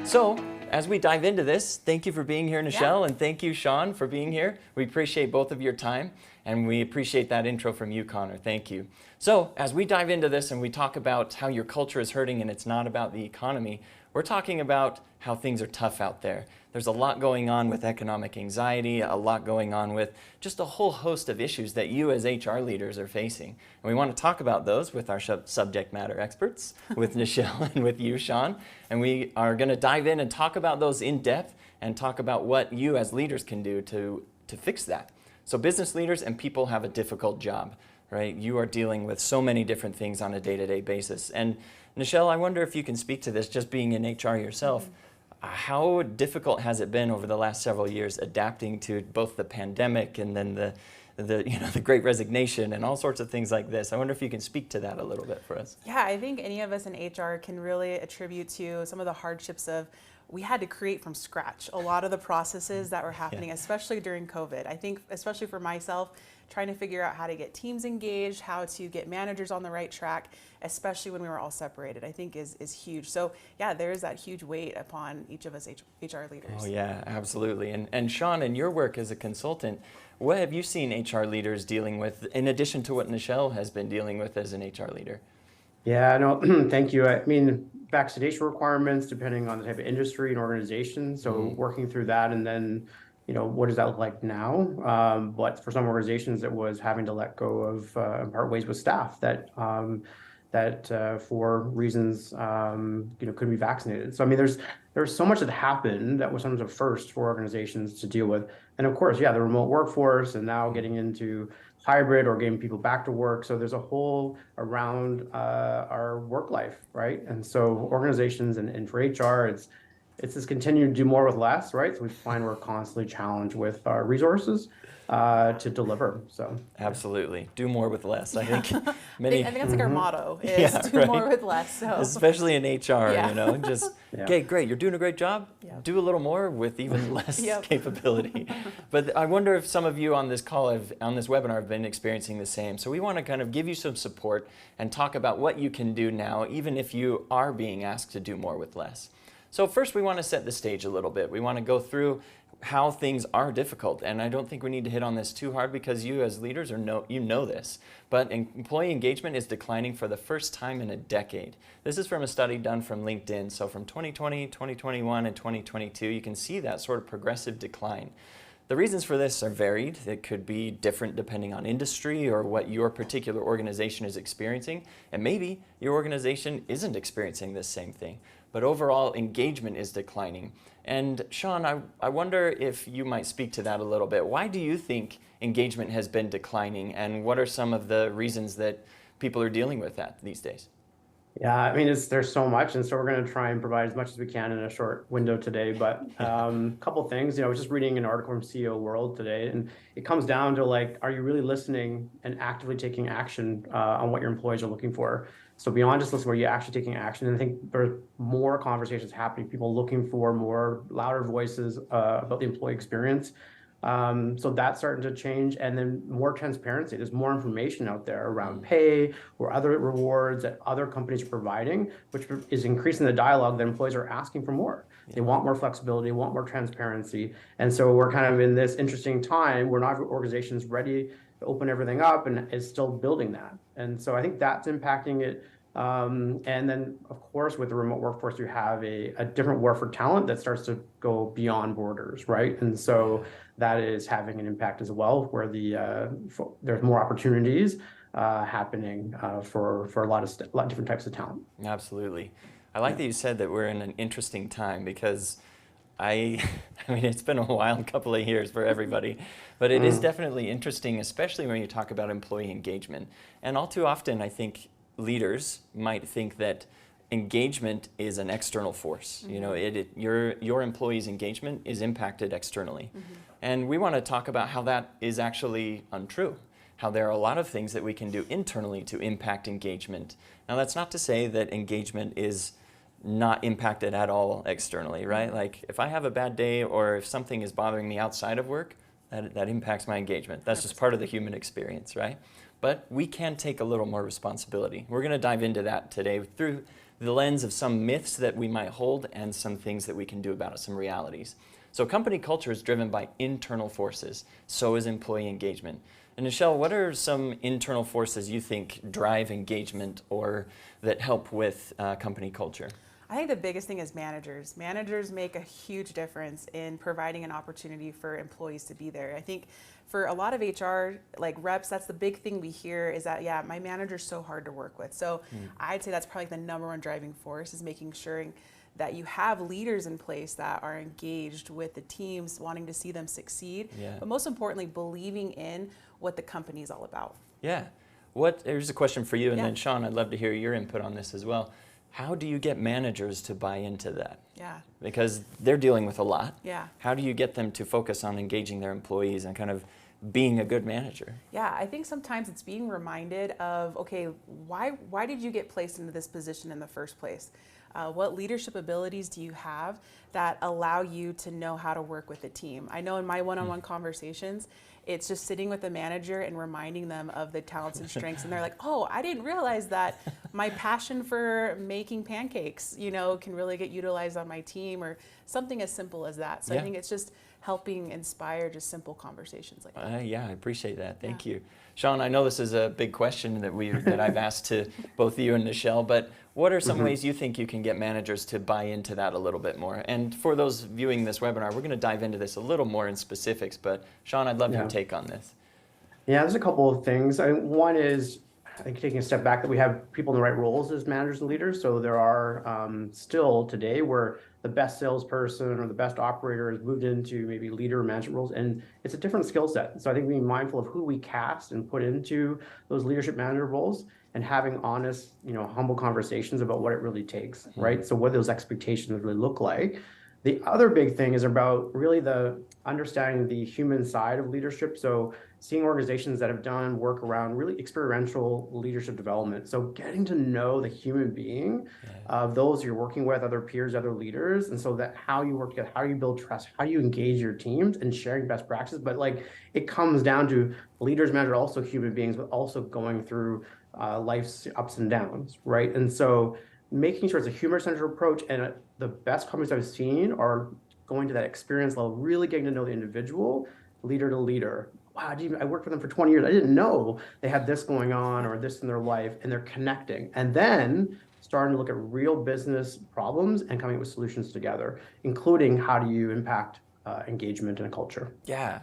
So, as we dive into this, thank you for being here, Nichelle, and thank you, Sean, for being here. We appreciate both of your time, and we appreciate that intro from you, Connor. Thank you. So, as we dive into this and we talk about how your culture is hurting and it's not about the economy, we're talking about how things are tough out there. There's a lot going on with economic anxiety, a lot going on with just a whole host of issues that you as HR leaders are facing. And we want to talk about those with our subject matter experts, with Nichelle and with you, Sean. And we are going to dive in and talk about those in depth and talk about what you as leaders can do to fix that. So business leaders and people have a difficult job, right? You are dealing with so many different things on a day-to-day basis. And Nichelle, I wonder if you can speak to this, just being in HR yourself. Mm-hmm. How difficult has it been over the last several years adapting to both the pandemic and then the Great Resignation and all sorts of things like this? I wonder if you can speak to that a little bit for us. Yeah, I think any of us in HR can really attribute to some of the hardships of we had to create from scratch a lot of the processes that were happening, especially during COVID. I think, especially for myself, trying to figure out how to get teams engaged, how to get managers on the right track, especially when we were all separated, I think is huge. So yeah, there is that huge weight upon each of us HR leaders. Oh yeah, absolutely. And Sean, in your work as a consultant, what have you seen HR leaders dealing with in addition to what Nichelle has been dealing with as an HR leader? Yeah, no, thank you. I mean, vaccination requirements, depending on the type of industry and organization. So working through that, and then, what does that look like now? But for some organizations, it was having to let go of part ways with staff that for reasons couldn't be vaccinated. So I mean, there's so much that happened that was sometimes a first for organizations to deal with. And of course, the remote workforce, and now getting into hybrid or getting people back to work. So there's a whole around our work life, right? And so organizations and for HR, it's this continue to do more with less, right? So we find we're constantly challenged with our resources to deliver. So absolutely, do more with less. I think I think that's like our motto is do right? more with less. So especially in HR, just okay, great, you're doing a great job. Do a little more with even less capability. But I wonder if some of you on this call on this webinar have been experiencing the same. So we want to kind of give you some support and talk about what you can do now, even if you are being asked to do more with less. So first, we want to set the stage a little bit. We want to go through how things are difficult, and I don't think we need to hit on this too hard because you as leaders know this, but employee engagement is declining for the first time in a decade. This is from a study done from LinkedIn. So from 2020, 2021, and 2022, you can see that sort of progressive decline. The reasons for this are varied. It could be different depending on industry or what your particular organization is experiencing, and maybe your organization isn't experiencing this same thing. But overall, engagement is declining. And Sean, I wonder if you might speak to that a little bit. Why do you think engagement has been declining, and what are some of the reasons that people are dealing with that these days? Yeah, I mean, there's so much, and so we're going to try and provide as much as we can in a short window today. But a couple things, I was just reading an article from CEO World today, and it comes down to are you really listening and actively taking action on what your employees are looking for? So beyond just listening, are you actually taking action? And I think there's more conversations happening, people looking for more louder voices about the employee experience. So that's starting to change, and then more transparency. There's more information out there around pay or other rewards that other companies are providing, which is increasing the dialogue that employees are asking for more. They want more flexibility, want more transparency. And so we're kind of in this interesting time where not every organization is ready to open everything up and is still building that. And so I think that's impacting it. And then, of course, with the remote workforce, you have a different war for talent that starts to go beyond borders, right? And so that is having an impact as well, where there's more opportunities happening for a lot of different types of talent. Absolutely. I like that you said that we're in an interesting time because I mean, it's been a while, a couple of years for everybody, but it is definitely interesting, especially when you talk about employee engagement. And all too often, I think leaders might think that engagement is an external force. Your employees' engagement is impacted externally. And we want to talk about how that is actually untrue, how there are a lot of things that we can do internally to impact engagement. Now, that's not to say that engagement is not impacted at all externally, right? Like if I have a bad day or if something is bothering me outside of work, that impacts my engagement. That's just part of the human experience, right? but we can take a little more responsibility. We're going to dive into that today through the lens of some myths that we might hold and some things that we can do about it, some realities. So company culture is driven by internal forces. So is employee engagement. And Michelle, what are some internal forces you think drive engagement or that help with company culture? I think the biggest thing is managers. Managers make a huge difference in providing an opportunity for employees to be there. I think for a lot of HR like reps, that's the big thing we hear is that, yeah, my manager's so hard to work with. So I'd say that's probably the number one driving force is making sure that you have leaders in place that are engaged with the teams, wanting to see them succeed, but most importantly, believing in what the company is all about. Yeah. Here's a question for you, and then Sean, I'd love to hear your input on this as well. How do you get managers to buy into that? Yeah. Because they're dealing with a lot. Yeah. How do you get them to focus on engaging their employees and kind of being a good manager? Yeah, I think sometimes it's being reminded of, okay, why did you get placed into this position in the first place? What leadership abilities do you have that allow you to know how to work with a team? I know in my one-on-one conversations, it's just sitting with the manager and reminding them of the talents and strengths. And they're like, oh, I didn't realize that my passion for making pancakes, can really get utilized on my team, or something as simple as that. So I think it's just helping inspire just simple conversations like that. Yeah, I appreciate that. Thank you. Sean, I know this is a big question that I've asked to both you and Michelle, but what are some ways you think you can get managers to buy into that a little bit more? And for those viewing this webinar, we're going to dive into this a little more in specifics, but Sean, I'd love your take on this. Yeah, there's a couple of things. One is, I think, taking a step back, that we have people in the right roles as managers and leaders. So there are still today where the best salesperson or the best operator has moved into maybe leader or management roles, and it's a different skill set. So I think being mindful of who we cast and put into those leadership manager roles, and having honest, humble conversations about what it really takes, right? So what those expectations really look like. The other big thing is about really the understanding the human side of leadership. So seeing organizations that have done work around really experiential leadership development. So getting to know the human being of those you're working with, other peers, other leaders, and so that how you work together, how you build trust, how you engage your teams, and sharing best practices. But it comes down to leaders, managers, also human beings, but also going through life's ups and downs, right? And so making sure it's a human-centered approach, and the best companies I've seen are going to that experience level, really getting to know the individual, leader to leader. Wow, I worked with them for 20 years. I didn't know they had this going on or this in their life, and they're connecting. And then starting to look at real business problems and coming up with solutions together, including how do you impact engagement in a culture. Yeah,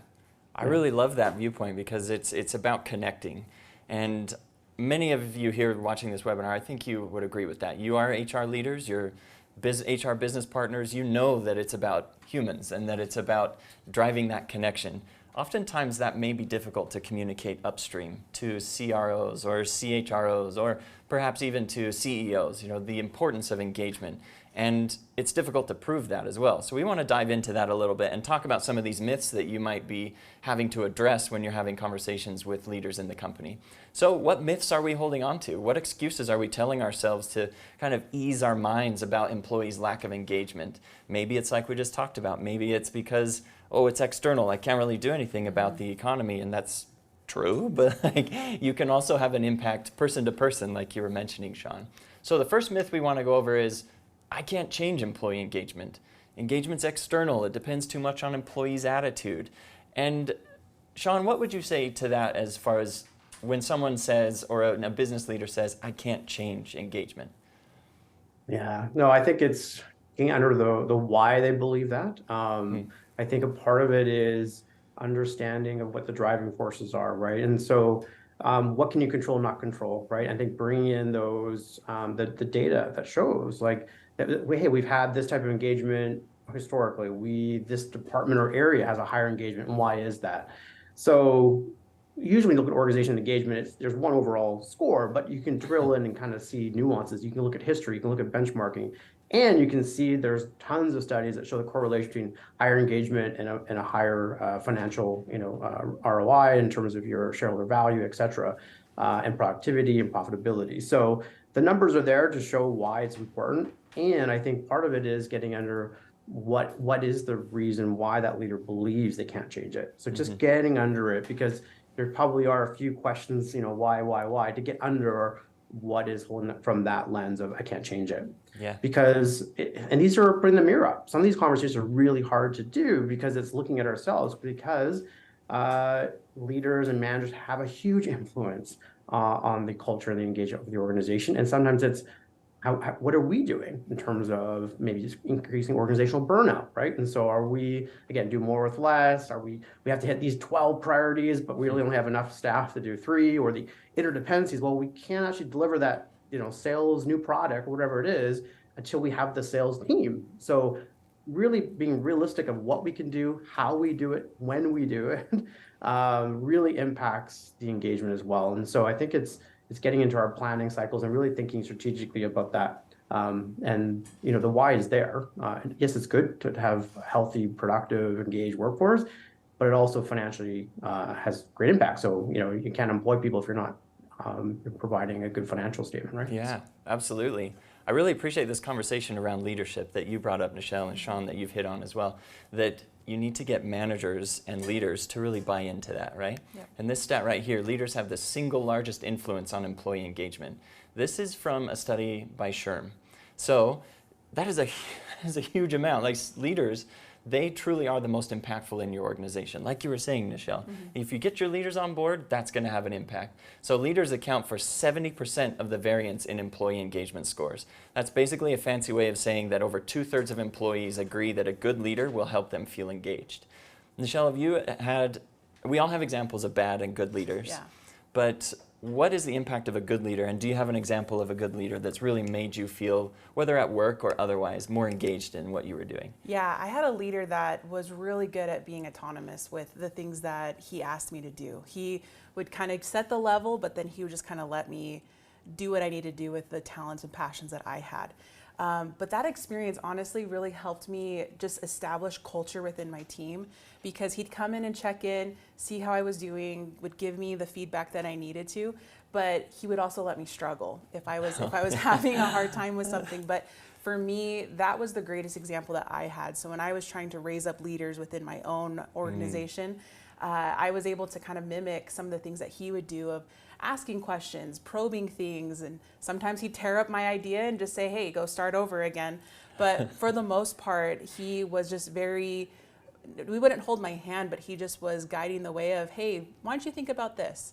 I really love that viewpoint because it's about connecting. And many of you here watching this webinar, I think you would agree with that. You are HR leaders, you're HR business partners, you know that it's about humans and that it's about driving that connection. Oftentimes that may be difficult to communicate upstream to CROs or CHROs or perhaps even to CEOs, the importance of engagement. And it's difficult to prove that as well. So we want to dive into that a little bit and talk about some of these myths that you might be having to address when you're having conversations with leaders in the company. So what myths are we holding on to? What excuses are we telling ourselves to kind of ease our minds about employees' lack of engagement? Maybe it's like we just talked about. Maybe it's because, it's external. I can't really do anything about the economy, and that's true, but you can also have an impact person to person, like you were mentioning, Sean. So the first myth we want to go over is, I can't change employee engagement. Engagement's external. It depends too much on employees' attitude. And Sean, what would you say to that as far as when someone says, or a business leader says, I can't change engagement? Yeah, no, I think it's getting under the why they believe that. I think a part of it is understanding of what the driving forces are, right? And so what can you control, not control, right? I think bringing in those, the data that shows hey, we've had this type of engagement historically. This department or area has a higher engagement, and why is that? So usually when you look at organization engagement, there's one overall score, but you can drill in and kind of see nuances. You can look at history, you can look at benchmarking, and you can see there's tons of studies that show the correlation between higher engagement and a higher financial ROI in terms of your shareholder value, et cetera, and productivity and profitability. So the numbers are there to show why it's important. And I think part of it is getting under what is the reason why that leader believes they can't change it. So just getting under it, because there probably are a few questions, why, to get under what is holding it from that lens of I can't change it. Yeah. And these are putting the mirror up. Some of these conversations are really hard to do because it's looking at ourselves, because leaders and managers have a huge influence on the culture and the engagement of the organization. And sometimes it's what are we doing in terms of maybe just increasing organizational burnout, right? And so are we, again, do more with less? We have to hit these 12 priorities, but we really only have enough staff to do 3, or the interdependencies. Well, we can't actually deliver that, sales, new product, whatever it is, until we have the sales team. So really being realistic of what we can do, how we do it, when we do it, really impacts the engagement as well. And so I think it's getting into our planning cycles and really thinking strategically about that. And the why is there. Yes, it's good to have a healthy, productive, engaged workforce, but it also financially has great impact. So you can't employ people if you're not providing a good financial statement, right? Yeah, absolutely. I really appreciate this conversation around leadership that you brought up, Nichelle, and Sean, that you've hit on as well, that you need to get managers and leaders to really buy into that, right? Yep. And this stat right here, leaders have the single largest influence on employee engagement. This is from a study by SHRM. So that is a huge amount. Like, leaders, they truly are the most impactful in your organization. Like you were saying, Nichelle, if you get your leaders on board, that's going to have an impact. So leaders account for 70% of the variance in employee engagement scores. That's basically a fancy way of saying that over 2/3 of employees agree that a good leader will help them feel engaged. Nichelle, we all have examples of bad and good leaders, Yeah. but what is the impact of a good leader, and do you have an example of a good leader that's really made you feel, whether at work or otherwise, more engaged in what you were doing? Yeah, I had a leader that was really good at being autonomous with the things that he asked me to do. He would kind of set the level, but then he would just kind of let me do what I needed to do with the talents and passions that I had. But that experience honestly really helped me just establish culture within my team, because he'd come in and check in, see how I was doing, would give me the feedback that I needed to, but he would also let me struggle if I was having a hard time with something. But for me, that was the greatest example that I had. So when I was trying to raise up leaders within my own organization, I was able to kind of mimic some of the things that he would do, of asking questions, probing things, and sometimes he'd tear up my idea and just say, hey, go start over again. But for the most part, he was just we wouldn't hold my hand, but he just was guiding the way of, hey, why don't you think about this?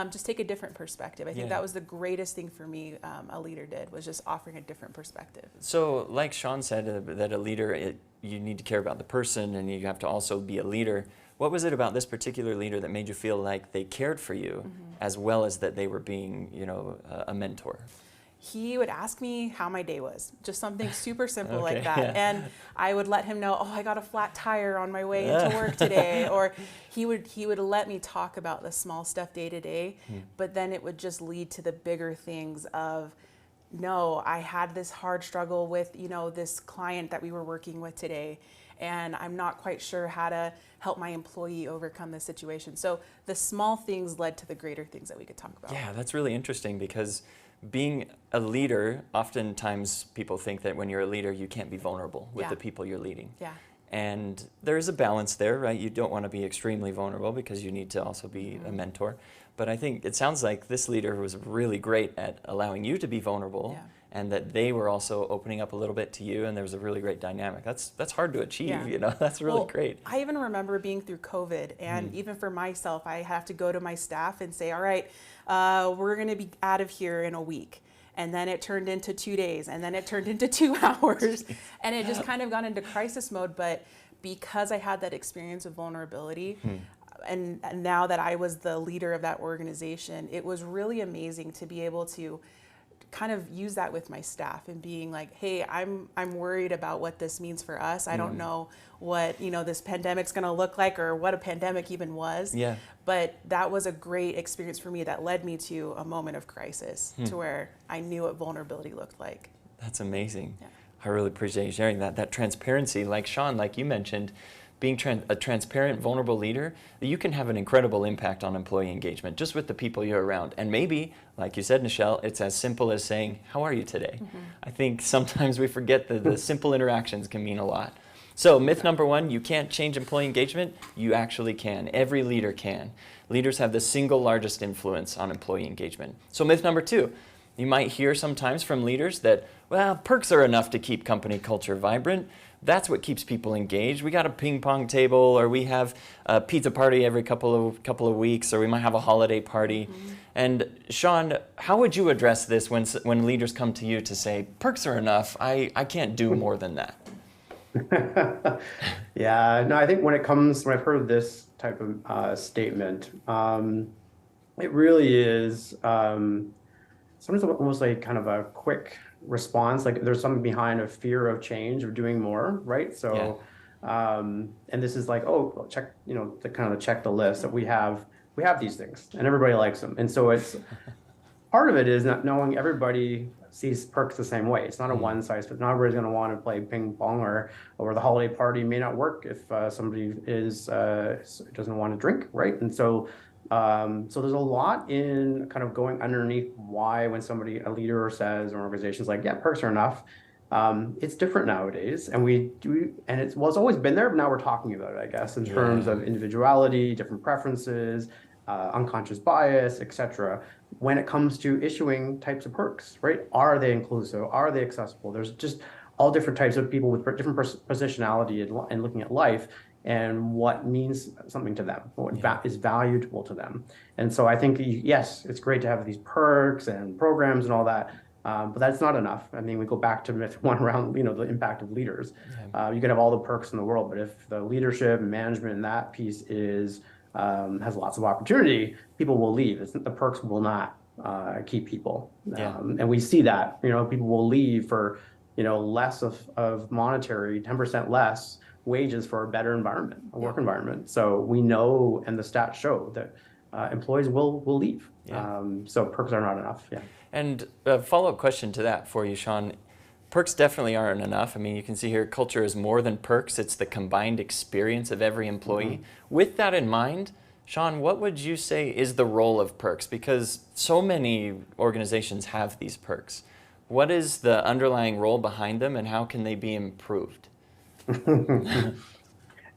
Just take a different perspective. I think that was the greatest thing for me a leader did, was just offering a different perspective. So like Sean said, that a leader, you need to care about the person, and you have to also be a leader. What was it about this particular leader that made you feel like they cared for you as well as that they were being, a mentor? He would ask me how my day was, just something super simple like that. Yeah. And I would let him know, oh, I got a flat tire on my way into work today. Or he would let me talk about the small stuff day to day, but then it would just lead to the bigger things of, no, I had this hard struggle with, this client that we were working with today, and I'm not quite sure how to help my employee overcome this situation. So the small things led to the greater things that we could talk about. Yeah, that's really interesting, because being a leader, oftentimes people think that when you're a leader, you can't be vulnerable with the people you're leading. Yeah. And there is a balance there, right? You don't want to be extremely vulnerable because you need to also be a mentor. But I think it sounds like this leader was really great at allowing you to be vulnerable, and that they were also opening up a little bit to you, and there was a really great dynamic. That's hard to achieve, That's really great. I even remember being through COVID, and even for myself, I have to go to my staff and say, all right, we're going to be out of here in a week. And then it turned into 2 days, and then it turned into 2 hours, and it just kind of got into crisis mode. But because I had that experience of vulnerability, and now that I was the leader of that organization, it was really amazing to be able to kind of use that with my staff and being like, hey, I'm worried about what this means for us. I don't know what, this pandemic's going to look like, or what a pandemic even was. Yeah. But that was a great experience for me that led me to a moment of crisis to where I knew what vulnerability looked like. That's amazing. Yeah. I really appreciate you sharing that transparency. Like Sean, like you mentioned, being a transparent, vulnerable leader, you can have an incredible impact on employee engagement just with the people you're around. And maybe, like you said, Nichelle, it's as simple as saying, how are you today? I think sometimes we forget that the simple interactions can mean a lot. So myth number one, you can't change employee engagement. You actually can. Every leader can. Leaders have the single largest influence on employee engagement. So myth number two, you might hear sometimes from leaders that, well, perks are enough to keep company culture vibrant. That's what keeps people engaged. We got a ping pong table, or we have a pizza party every couple of weeks, or we might have a holiday party. Mm-hmm. And Sean, how would you address this when leaders come to you to say, perks are enough, I can't do more than that? Yeah, no, I think when I've heard this type of statement, it really is sometimes almost like kind of a quick response, like there's something behind a fear of change, of doing more, right? So, and this is like, oh, check, the kind of check the list that we have these things and everybody likes them. And so it's, part of it is not knowing everybody sees perks the same way. It's not a one size fits. Not everybody's going to want to play ping pong, or the holiday party may not work if somebody doesn't want to drink, right? And so so there's a lot in kind of going underneath why when a leader says, or organization's like, yeah, perks are enough. It's different nowadays, and it's always been there, but now we're talking about it, I guess, in terms of individuality, different preferences, unconscious bias, etc. When it comes to issuing types of perks, right? Are they inclusive? Are they accessible? There's just all different types of people with different positionality and looking at life, and what means something to them, what is valuable to them. And so I think, yes, it's great to have these perks and programs and all that, but that's not enough. I mean, we go back to myth one around, the impact of leaders. You can have all the perks in the world, but if the leadership and management in that piece has lots of opportunity, people will leave. The perks will not keep people. And we see that, people will leave for, less of monetary, 10% less wages for a better environment, a work environment. So we know, and the stats show that employees will leave. So perks are not enough. And a follow-up question to that for you, Sean. Perks definitely aren't enough. I mean, you can see here, culture is more than perks. It's the combined experience of every employee. With that in mind, Sean, what would you say is the role of perks? Because so many organizations have these perks. What is the underlying role behind them, and how can they be improved?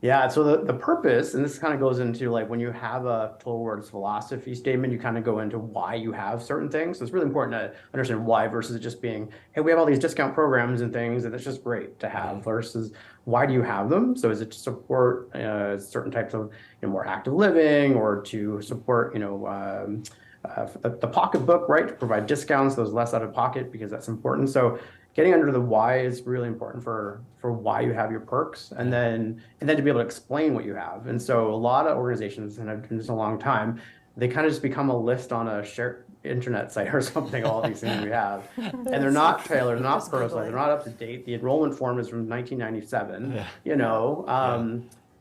Yeah, so the purpose, and this kind of goes into like when you have a Total Rewards philosophy statement, you kind of go into why you have certain things. So it's really important to understand why versus it just being, hey, we have all these discount programs and things, and it's just great to have, versus why do you have them? So is it to support certain types of more active living, or to support the pocketbook, right? To provide discounts, those less out of pocket, because that's important. So getting under the why is really important for why you have your perks, and then to be able to explain what you have. And so a lot of organizations, and I've been this a long time, they kind of just become a list on a shared internet site or something, all these things we have. And they're not tailored, they're not personalized, they're not up to date. The enrollment form is from 1997,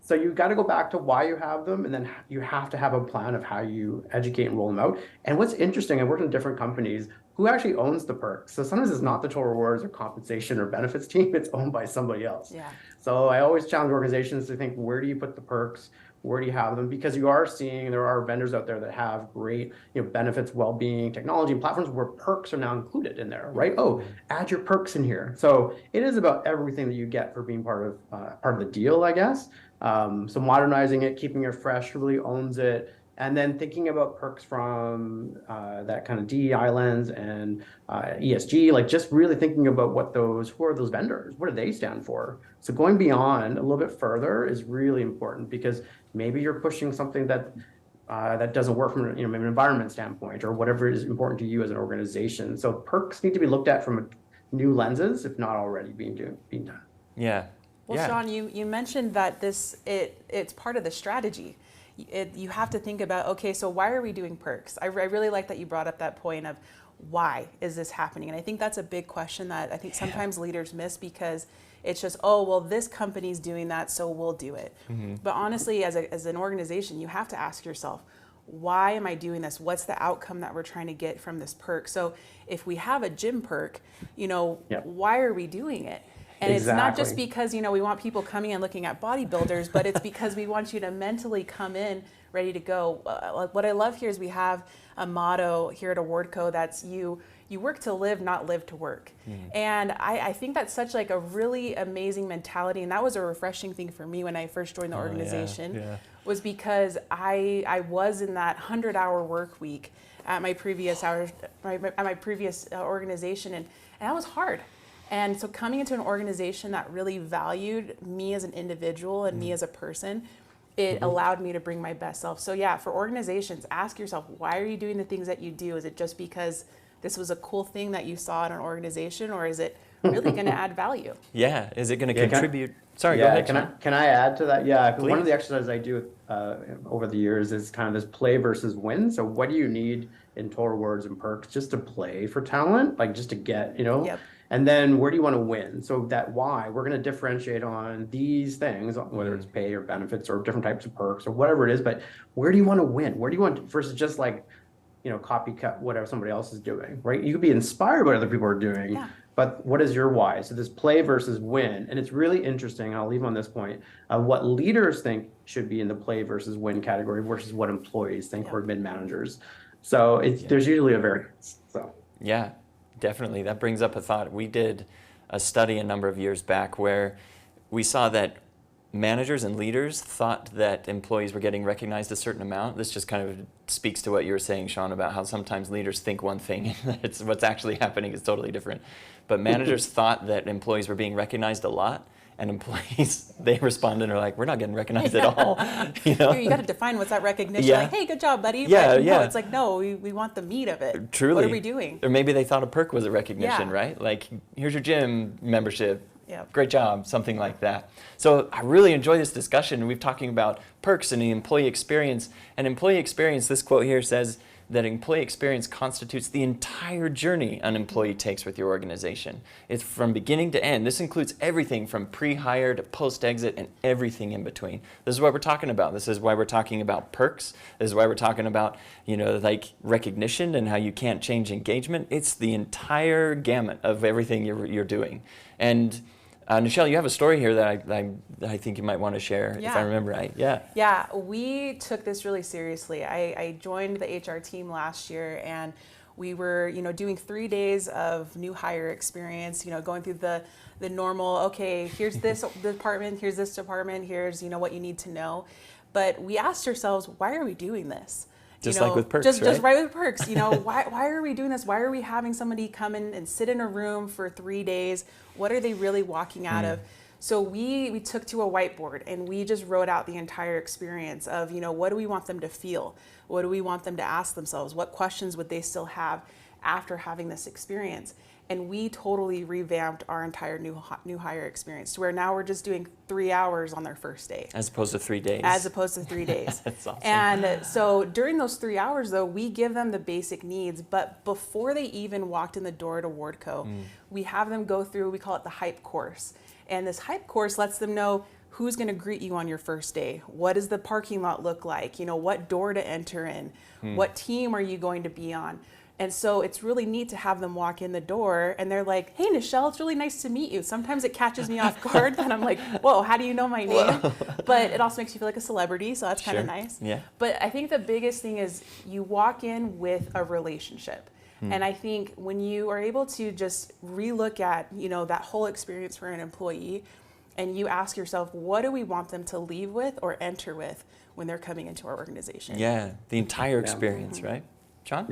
So you got to go back to why you have them, and then you have to have a plan of how you educate and roll them out. And what's interesting, I've worked in different companies, who actually owns the perks. So sometimes it's not the Total Rewards or compensation or benefits team, it's owned by somebody else. So I always challenge organizations to think, where do you put the perks? Where do you have them? Because you are seeing there are vendors out there that have great benefits, well-being, technology, platforms where perks are now included in there, right? Oh, add your perks in here. So it is about everything that you get for being part of the deal, I guess. So modernizing it, keeping it fresh, really owns it. And then thinking about perks from that kind of DEI lens and ESG, like just really thinking about who are those vendors? What do they stand for? So going beyond a little bit further is really important, because maybe you're pushing something that doesn't work from maybe an environment standpoint, or whatever is important to you as an organization. So perks need to be looked at from new lenses, if not already being done. Well, Sean, you mentioned that it's part of the strategy. You have to think about, okay, so why are we doing perks? I really like that you brought up that point of why is this happening? And I think that's a big question that I think sometimes leaders miss, because it's just, oh, well, this company's doing that, so we'll do it. But honestly, as an organization, you have to ask yourself, why am I doing this? What's the outcome that we're trying to get from this perk? So if we have a gym perk, why are we doing it? And it's not just because, we want people coming and looking at bodybuilders, but it's because we want you to mentally come in ready to go. What I love here is we have a motto here at Awardco that's you you work to live, not live to work. And I think that's such like a really amazing mentality. And that was a refreshing thing for me when I first joined the organization, was because I was in that 100-hour work week at my previous organization, and that was hard. And so coming into an organization that really valued me as an individual and me as a person, it allowed me to bring my best self. So yeah, for organizations, ask yourself, why are you doing the things that you do? Is it just because this was a cool thing that you saw in an organization, or is it really going to add value? Yeah, is it going to contribute? Sorry, go ahead. Can I add to that? Yeah, Please. One of the exercises I do over the years is kind of this play versus win. So what do you need in total rewards and perks just to play for talent, like just to get, and then where do you want to win? So that why, we're going to differentiate on these things, whether it's pay or benefits or different types of perks or whatever it is, but where do you want to win? Where do you want to, versus just like, copycat whatever somebody else is doing, right? You could be inspired by what other people are doing, but what is your why? So this play versus win, and it's really interesting, and I'll leave on this point, what leaders think should be in the play versus win category versus what employees think or mid-managers. So there's usually a variance. So yeah, definitely. That brings up a thought. We did a study a number of years back where we saw that managers and leaders thought that employees were getting recognized a certain amount. This just kind of speaks to what you were saying, Sean, about how sometimes leaders think one thing and it's what's actually happening is totally different. But managers thought that employees were being recognized a lot, and employees, they responded and are like, we're not getting recognized at all. You got to define what's that recognition. Like, hey, good job, buddy. But no, it's like, no, we want the meat of it. Truly. What are we doing? Or maybe they thought a perk was a recognition, right? Like, here's your gym membership. Great job, something like that. So I really enjoy this discussion. We've talking about perks and the employee experience. And employee experience, this quote here says that employee experience constitutes the entire journey an employee takes with your organization. It's from beginning to end. This includes everything from pre-hire to post-exit and everything in between. This is what we're talking about. This is why we're talking about perks. This is why we're talking about, like recognition and how you can't change engagement. It's the entire gamut of everything you're doing. And Nichelle, you have a story here that I think you might want to share, if I remember right. Yeah, we took this really seriously. I joined the HR team last year, and we were, doing 3 days of new hire experience, going through the normal, okay, here's this department, here's this department, here's, what you need to know. But we asked ourselves, why are we doing this? Just like with perks, just right with perks. Why are we doing this? Why are we having somebody come in and sit in a room for 3 days? What are they really walking out of? So we took to a whiteboard and we just wrote out the entire experience of, what do we want them to feel? What do we want them to ask themselves? What questions would they still have after having this experience? And we totally revamped our entire new hire experience to where now we're just doing 3 hours on their first day. As opposed to 3 days. As opposed to 3 days. That's awesome. And so during those 3 hours, though, we give them the basic needs. But before they even walked in the door at Awardco, we have them go through, we call it the hype course. And this hype course lets them know who's going to greet you on your first day. What does the parking lot look like? What door to enter in? What team are you going to be on? And so it's really neat to have them walk in the door and they're like, hey, Nichelle, it's really nice to meet you. Sometimes it catches me off guard and I'm like, whoa, how do you know my name? But it also makes you feel like a celebrity, so that's kind of nice. Yeah. But I think the biggest thing is you walk in with a relationship. And I think when you are able to just relook at, that whole experience for an employee and you ask yourself, what do we want them to leave with or enter with when they're coming into our organization? Yeah, the entire experience, right? John?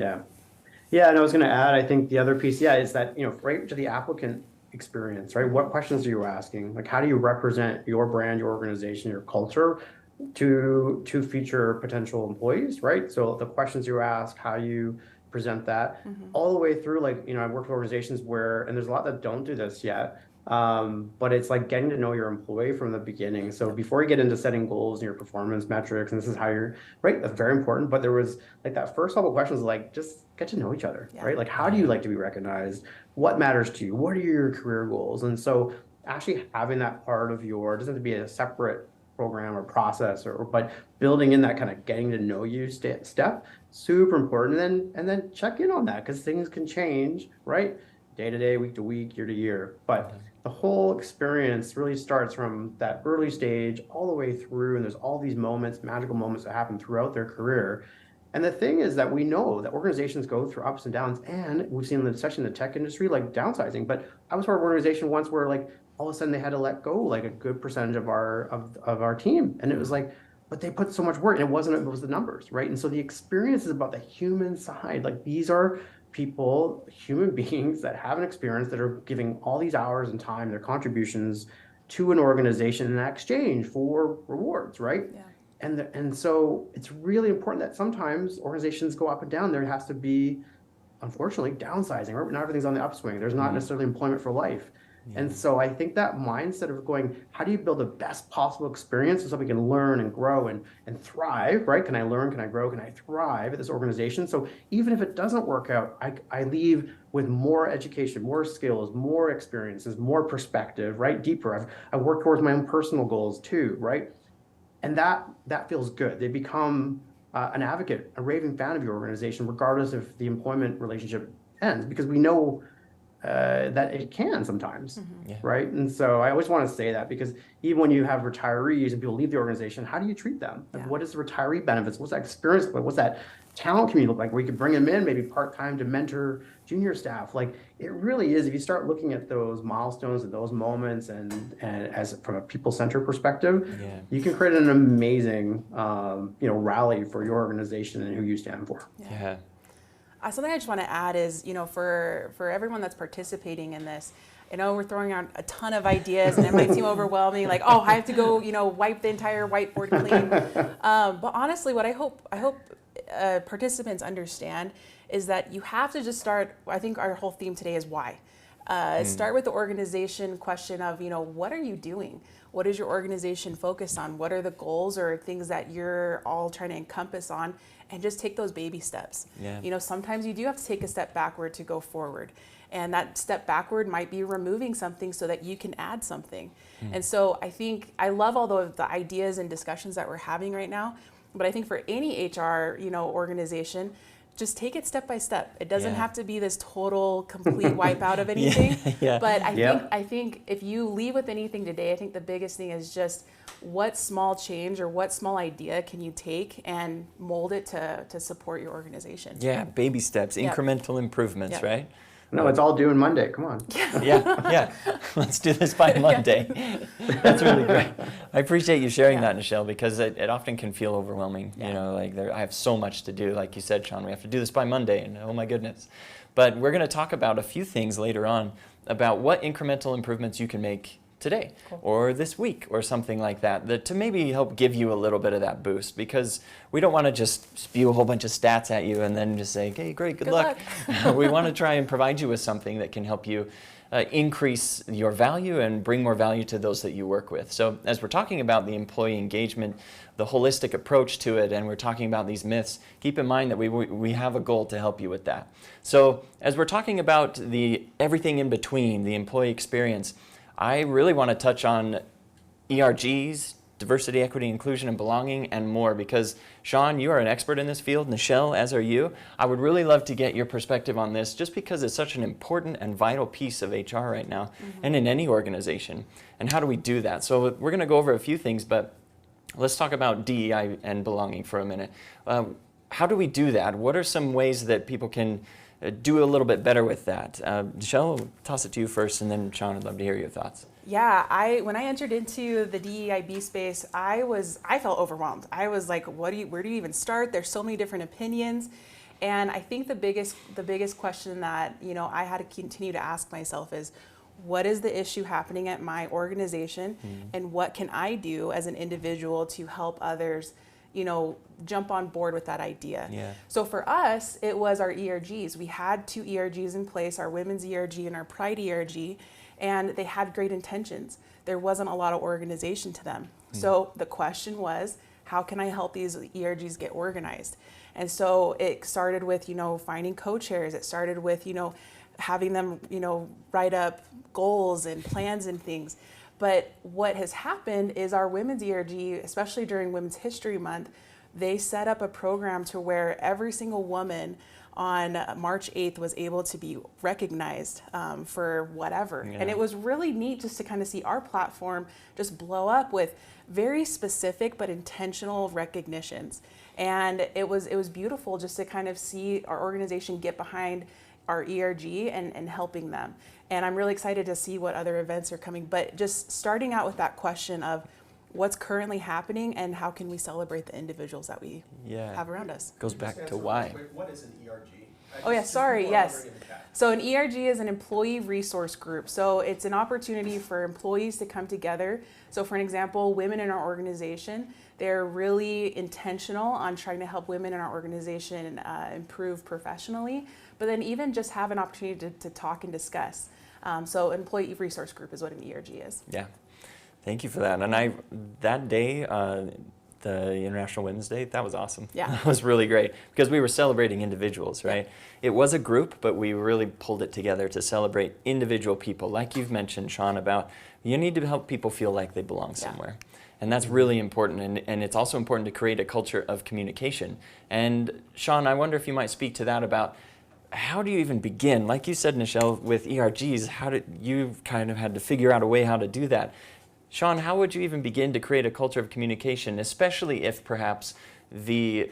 Yeah, and I was going to add, I think the other piece, is that, right to the applicant experience, right? What questions are you asking? Like, how do you represent your brand, your organization, your culture to future potential employees, right? So the questions you ask, how you present that, all the way through, like, I've worked with organizations where, and there's a lot that don't do this yet, but it's like getting to know your employee from the beginning. So before you get into setting goals and your performance metrics, and this is how you're, right, that's very important. But there was like that first couple of questions, like just get to know each other, right? Like, how do you like to be recognized? What matters to you? What are your career goals? And so actually having that part of your, it doesn't have to be a separate program or process, but building in that kind of getting to know you step, super important. And then check in on that because things can change, right? Day to day, week to week, year to year. But the whole experience really starts from that early stage all the way through, and there's all these moments, magical moments that happen throughout their career. And the thing is that we know that organizations go through ups and downs, and we've seen, especially in the tech industry, like downsizing. But I was part of an organization once where like all of a sudden they had to let go like a good percentage of our team, and it was like, but they put so much work, and it was the numbers, right? And so the experience is about the human side. Like these are people, human beings that have an experience, that are giving all these hours and time, their contributions to an organization in exchange for rewards, right? Yeah. And so it's really important that sometimes organizations go up and down. There has to be, unfortunately, downsizing, right? Not everything's on the upswing. There's not necessarily employment for life. Yeah. And so I think that mindset of going, how do you build the best possible experience so we can learn and grow and thrive, right? Can I learn, can I grow, can I thrive at this organization? So even if it doesn't work out, I leave with more education, more skills, more experiences, more perspective, right? Deeper. I've worked towards my own personal goals too, right? And that feels good. They become an advocate, a raving fan of your organization, regardless if the employment relationship ends, because we know that it can sometimes, right? And so I always want to say that, because even when you have retirees and people leave the organization, how do you treat them? Like, what is the retiree benefits? What's that experience like? What's that talent community look like, where you could bring them in maybe part-time to mentor junior staff? Like, it really is, if you start looking at those milestones and those moments and as from a people-centered perspective, you can create an amazing rally for your organization and who you stand for. Something I just want to add is, for everyone that's participating in this, I know we're throwing out a ton of ideas and it might seem overwhelming, like, oh, I have to go, wipe the entire whiteboard clean. But honestly, what I hope participants understand is that you have to just start. I think our whole theme today is why. Start with the organization question of, what are you doing? What is your organization focused on? What are the goals or things that you're all trying to encompass on? And just take those baby steps. Sometimes you do have to take a step backward to go forward. And that step backward might be removing something so that you can add something. And so I love all the ideas and discussions that we're having right now. But I think for any HR, organization, just take it step by step. It doesn't have to be this total, complete wipeout of anything. But I think if you leave with anything today, I think the biggest thing is just what small change or what small idea can you take and mold it to support your organization. Baby steps, incremental improvements, right? No, it's all due on Monday. Come on. Let's do this by Monday. That's really great. I appreciate you sharing that, Nichelle, because it often can feel overwhelming. I have so much to do. Like you said, Sean, we have to do this by Monday, and oh my goodness. But we're going to talk about a few things later on about what incremental improvements you can make today or this week or something like that to maybe help give you a little bit of that boost, because we don't want to just spew a whole bunch of stats at you and then just say, okay, great, good luck. We want to try and provide you with something that can help you increase your value and bring more value to those that you work with. So as we're talking about the employee engagement, the holistic approach to it, and we're talking about these myths, keep in mind that we have a goal to help you with that. So as we're talking about the everything in between, the employee experience, I really want to touch on ERGs, diversity, equity, inclusion, and belonging, and more, because Sean, you are an expert in this field. Nichelle, as are you. I would really love to get your perspective on this, just because it's such an important and vital piece of HR right now, and in any organization. And how do we do that? So we're going to go over a few things, but let's talk about DEI and belonging for a minute. How do we do that? What are some ways that people can do a little bit better with that? Nichelle, I'll toss it to you first, and then Sean, I'd love to hear your thoughts. When I entered into the DEIB space, I felt overwhelmed. I was like, where do you even start? There's so many different opinions. And I think the biggest question that, I had to continue to ask myself is, what is the issue happening at my organization? And what can I do as an individual to help others, jump on board with that idea? So for us, it was our ERGs. We had 2 ERGs in place, our women's ERG and our Pride ERG, and they had great intentions. There wasn't a lot of organization to them. So the question was, how can I help these ERGs get organized? And so it started with, finding co-chairs. It started with, having them, write up goals and plans and things. But what has happened is our women's ERG, especially during Women's History Month, they set up a program to where every single woman on March 8th was able to be recognized for whatever. And it was really neat just to kind of see our platform just blow up with very specific but intentional recognitions. And it was beautiful just to kind of see our organization get behind our ERG and helping them. And I'm really excited to see what other events are coming. But just starting out with that question of what's currently happening and how can we celebrate the individuals that we have around us. Goes back to why. What is an ERG? Oh yeah, sorry, yes. So an ERG is an employee resource group. So it's an opportunity for employees to come together. So for an example, women in our organization, they're really intentional on trying to help women in our organization improve professionally, but then even just have an opportunity to talk and discuss. So employee resource group is what an ERG is. Yeah, thank you for that. And that day, the International Women's Day, that was awesome. Yeah. That was really great because we were celebrating individuals, right? It was a group, but we really pulled it together to celebrate individual people. Like you've mentioned, Sean, about you need to help people feel like they belong somewhere. And that's really important. And it's also important to create a culture of communication. And Sean, I wonder if you might speak to that about how do you even begin? Like you said, Nichelle, with ERGs, you kind of had to figure out a way how to do that. Sean, how would you even begin to create a culture of communication, especially if perhaps the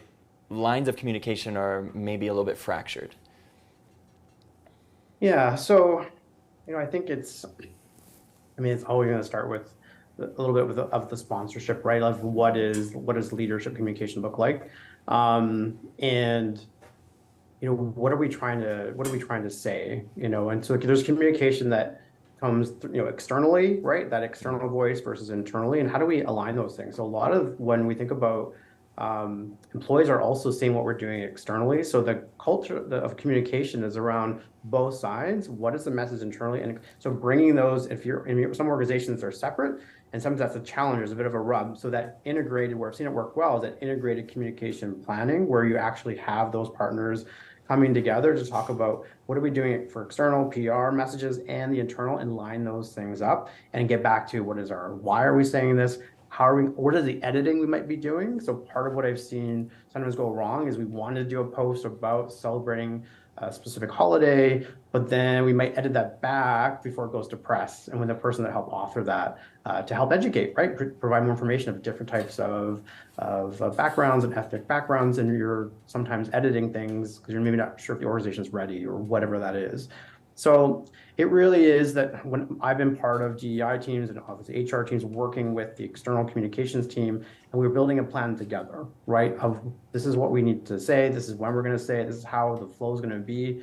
lines of communication are maybe a little bit fractured? Yeah, so, I think it's always going to start with a little bit of the sponsorship, right? Of what does leadership communication look like? And what are we trying to say? And so there's communication that comes externally, right? That external voice versus internally, and how do we align those things? So a lot of when we think about employees are also seeing what we're doing externally. So the culture of communication is around both sides. What is the message internally? And so bringing those, if you're in some organizations they're separate, and sometimes that's a challenge, there's a bit of a rub. So that integrated, where I've seen it work well, is that integrated communication planning, where you actually have those partners coming together to talk about what are we doing for external PR messages and the internal, and line those things up and get back to why are we saying this? What is the editing we might be doing? So part of what I've seen sometimes go wrong is we wanted to do a post about celebrating a specific holiday, but then we might edit that back before it goes to press. And when the person that helped author that to help educate, right, provide more information of different types of backgrounds and ethnic backgrounds, and you're sometimes editing things because you're maybe not sure if the organization is ready or whatever that is. So it really is that when I've been part of DEI teams and obviously HR teams working with the external communications team, and we were building a plan together, right? Of this is what we need to say, this is when we're going to say it, this is how the flow is going to be.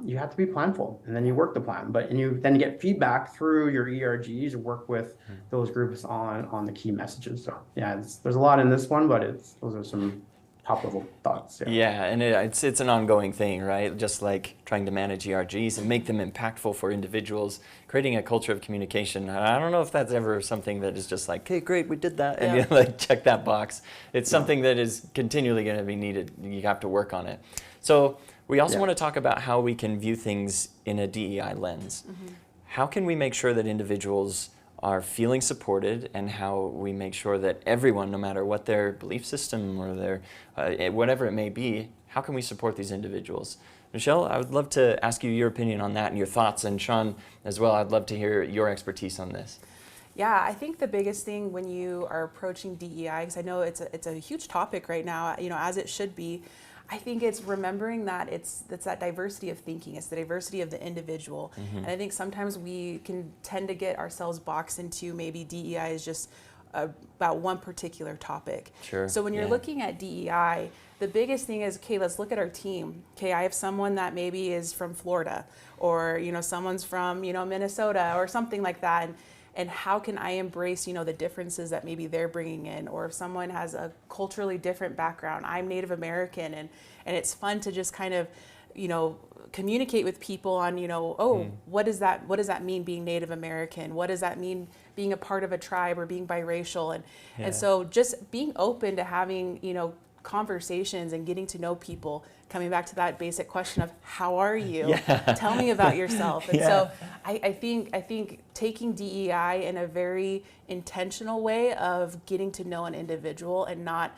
You have to be planful, and then you work the plan. And you then get feedback through your ERGs and work with those groups on the key messages. So yeah, there's a lot in this one, but those are some top-level thoughts. Yeah, and it's an ongoing thing, right? Just like trying to manage ERGs and make them impactful for individuals, creating a culture of communication. I don't know if that's ever something that is just like, okay, great, we did that, and you check that box. It's something that is continually going to be needed. You have to work on it. So we also want to talk about how we can view things in a DEI lens. Mm-hmm. How can we make sure that individuals are feeling supported, and how we make sure that everyone, no matter what their belief system or their whatever it may be, how can we support these individuals? Nichelle, I would love to ask you your opinion on that and your thoughts, and Sean as well, I'd love to hear your expertise on this. Yeah, I think the biggest thing when you are approaching DEI, because I know it's a huge topic right now, as it should be, I think it's remembering that it's that diversity of thinking. It's the diversity of the individual. Mm-hmm. And I think sometimes we can tend to get ourselves boxed into maybe DEI is just about one particular topic. Sure. So when you're looking at DEI, the biggest thing is, okay, let's look at our team. Okay, I have someone that maybe is from Florida, or someone's from Minnesota or something like that. And how can I embrace, the differences that maybe they're bringing in? Or if someone has a culturally different background, I'm Native American, and it's fun to just kind of, communicate with people on, what does that mean being Native American? What does that mean being a part of a tribe or being biracial? And so just being open to having, conversations and getting to know people, coming back to that basic question of how are you? Tell me about yourself. And so I think taking DEI in a very intentional way of getting to know an individual and not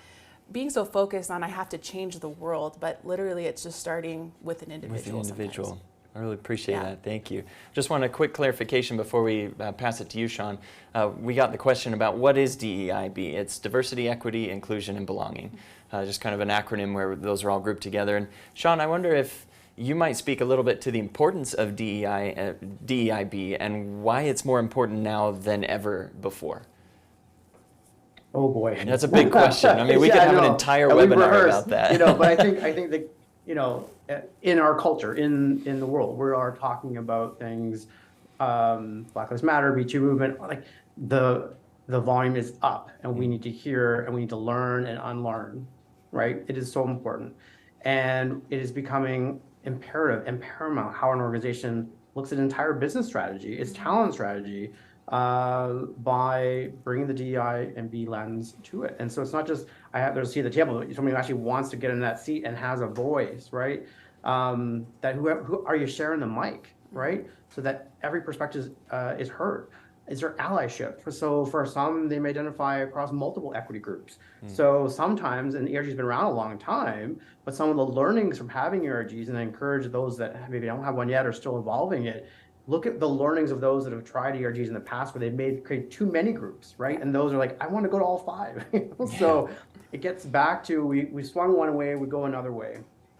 being so focused on I have to change the world, but literally it's just starting with an individual. With the individual. Sometimes. I really appreciate that. Thank you. Just want a quick clarification before we pass it to you, Sean. We got the question about what is DEIB. It's diversity, equity, inclusion, and belonging. Just kind of an acronym where those are all grouped together. And Sean, I wonder if you might speak a little bit to the importance of DEIB and why it's more important now than ever before. Oh boy, that's a big question. I mean, we could have an entire webinar about that. But I think that in our culture, in the world, we are talking about things. Black Lives Matter, Me Too movement. Like the volume is up, and we need to hear, and we need to learn and unlearn. Right? It is so important, and it is becoming imperative and paramount how an organization looks at entire business strategy, its talent strategy, by bringing the DEI and B lens to it. And so it's not just I have there's a seat at the table, but somebody who actually wants to get in that seat and has a voice, right? That who are you sharing the mic, right? So that every perspective is heard. Is there allyship? So for some, they may identify across multiple equity groups. So sometimes, and ERG has been around a long time, but some of the learnings from having ERGs, and I encourage those that maybe don't have one yet or still evolving it, look at the learnings of those that have tried ERGs in the past where they've created too many groups, right? And those are like, I want to go to all 5. So it gets back to, we swung one way, we go another way.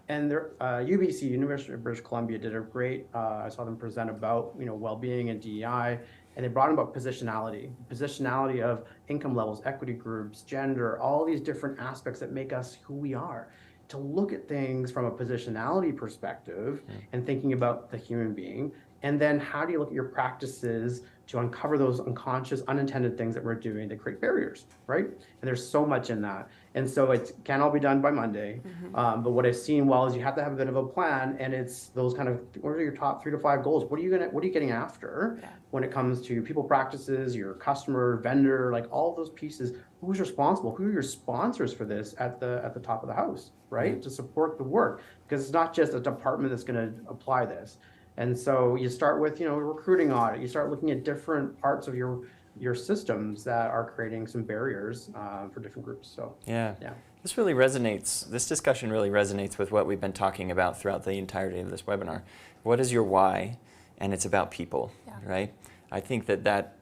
And there, UBC, University of British Columbia, did a great, I saw them present about, well-being and DEI, and they brought about positionality of income levels, equity groups, gender, all these different aspects that make us who we are. To look at things from a positionality perspective and thinking about the human being, and then how do you look at your practices to uncover those unconscious, unintended things that we're doing that create barriers, right? And there's so much in that. And so it can't all be done by Monday. But what I've seen is you have to have a bit of a plan, and it's those kind of, what are your top 3 to 5 goals? What are you getting after when it comes to people practices, your customer, vendor, like all those pieces? Who's responsible? Who are your sponsors for this at the top of the house, right? To support the work, because it's not just a department that's going to apply this. And so you start with, recruiting audit. You start looking at different parts of your systems that are creating some barriers for different groups. So yeah. This really resonates. This discussion really resonates with what we've been talking about throughout the entirety of this webinar. What is your why? And it's about people, right? I think that